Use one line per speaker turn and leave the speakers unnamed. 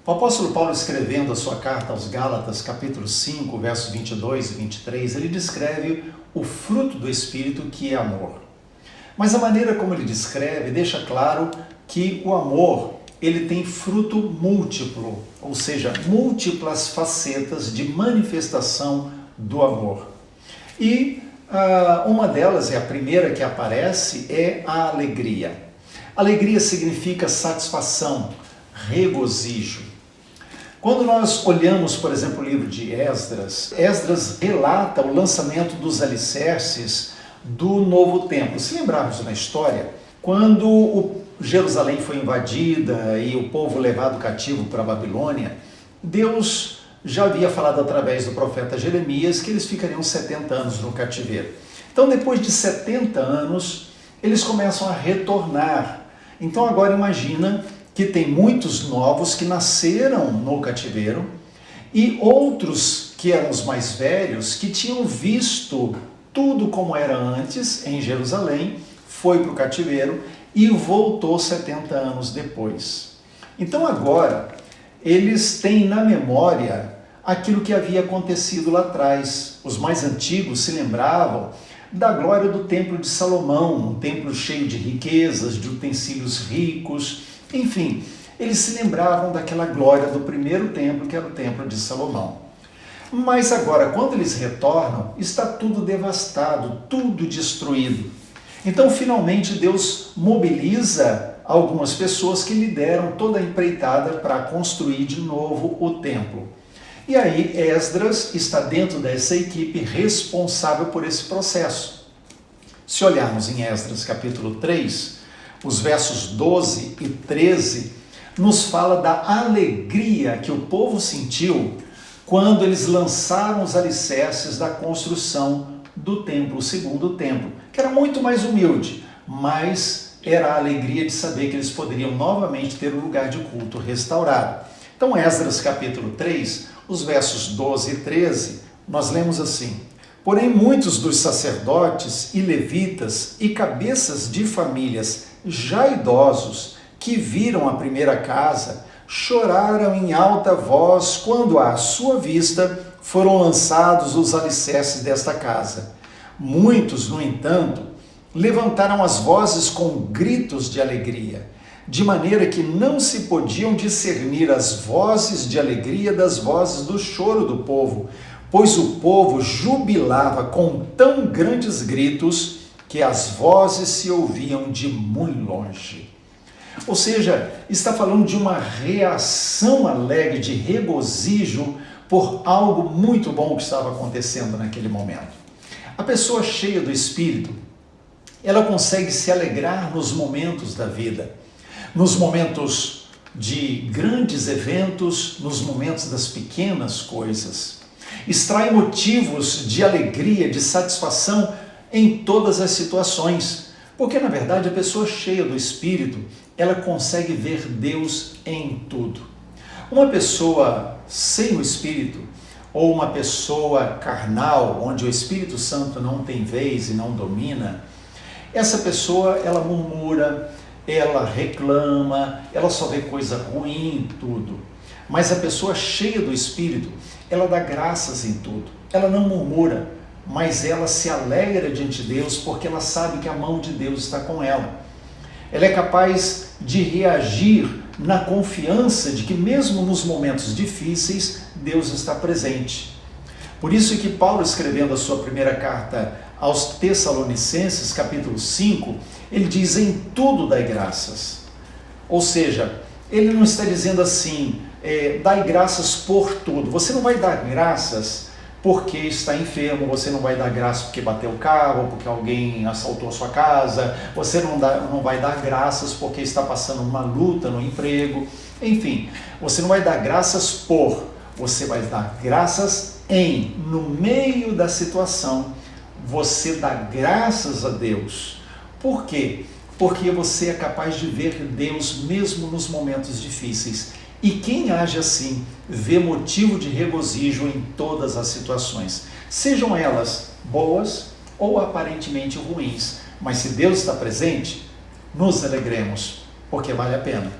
O apóstolo Paulo, escrevendo a sua carta aos Gálatas, capítulo 5, versos 22 e 23, ele descreve o fruto do Espírito, que é amor. Mas a maneira como ele descreve deixa claro que o amor, ele tem fruto múltiplo, ou seja, múltiplas facetas de manifestação do amor. E uma delas, a primeira que aparece, é a alegria. Alegria significa satisfação, regozijo. Quando nós olhamos, por exemplo, o livro de Esdras, Esdras relata o lançamento dos alicerces do novo templo. Se lembrarmos na história, quando Jerusalém foi invadida e o povo levado cativo para a Babilônia, Deus já havia falado através do profeta Jeremias que eles ficariam 70 anos no cativeiro. Então, depois de 70 anos, eles começam a retornar. Então, agora imagina que tem muitos novos que nasceram no cativeiro e outros que eram os mais velhos, que tinham visto tudo como era antes em Jerusalém, foi para o cativeiro e voltou 70 anos depois. Então agora eles têm na memória aquilo que havia acontecido lá atrás. Os mais antigos se lembravam da glória do templo de Salomão, um templo cheio de riquezas, de utensílios ricos, enfim, eles se lembravam daquela glória do primeiro templo, que era o templo de Salomão. Mas agora, quando eles retornam, está tudo devastado, tudo destruído. Então, finalmente, Deus mobiliza algumas pessoas que lideram toda a empreitada para construir de novo o templo. E aí, Esdras está dentro dessa equipe responsável por esse processo. Se olharmos em Esdras capítulo 3, os versos 12 e 13, nos fala da alegria que o povo sentiu quando eles lançaram os alicerces da construção do templo, o segundo templo, que era muito mais humilde, mas era a alegria de saber que eles poderiam novamente ter o lugar de culto restaurado. Então, Esdras capítulo 3, os versos 12 e 13, nós lemos assim: porém muitos dos sacerdotes e levitas e cabeças de famílias já idosos que viram a primeira casa choraram em alta voz quando à sua vista foram lançados os alicerces desta casa. Muitos, no entanto, levantaram as vozes com gritos de alegria, de maneira que não se podiam discernir as vozes de alegria das vozes do choro do povo, pois o povo jubilava com tão grandes gritos que as vozes se ouviam de muito longe. Ou seja, está falando de uma reação alegre, de regozijo por algo muito bom que estava acontecendo naquele momento. A pessoa cheia do Espírito, ela consegue se alegrar nos momentos da vida, nos momentos de grandes eventos, nos momentos das pequenas coisas. Extrai motivos de alegria, de satisfação em todas as situações, porque na verdade a pessoa cheia do Espírito, ela consegue ver Deus em tudo. Uma pessoa sem o Espírito, ou uma pessoa carnal, onde o Espírito Santo não tem vez e não domina, essa pessoa, ela murmura, ela reclama, ela só vê coisa ruim em tudo. Mas a pessoa cheia do Espírito, ela dá graças em tudo. Ela não murmura, mas ela se alegra diante de Deus porque ela sabe que a mão de Deus está com ela. Ela é capaz de reagir na confiança de que mesmo nos momentos difíceis, Deus está presente. Por isso que Paulo, escrevendo a sua primeira carta aos Tessalonicenses, capítulo 5, ele diz: em tudo dai graças. Ou seja, ele não está dizendo assim, dai graças por tudo. Você não vai dar graças porque está enfermo, você não vai dar graça porque bateu o carro, porque alguém assaltou a sua casa, você não vai dar graças porque está passando uma luta no emprego, enfim, você não vai dar graças por, você vai dar graças em, no meio da situação, você dá graças a Deus. Por quê? Porque você é capaz de ver Deus mesmo nos momentos difíceis. E quem age assim, vê motivo de regozijo em todas as situações, sejam elas boas ou aparentemente ruins. Mas se Deus está presente, nos alegremos, porque vale a pena.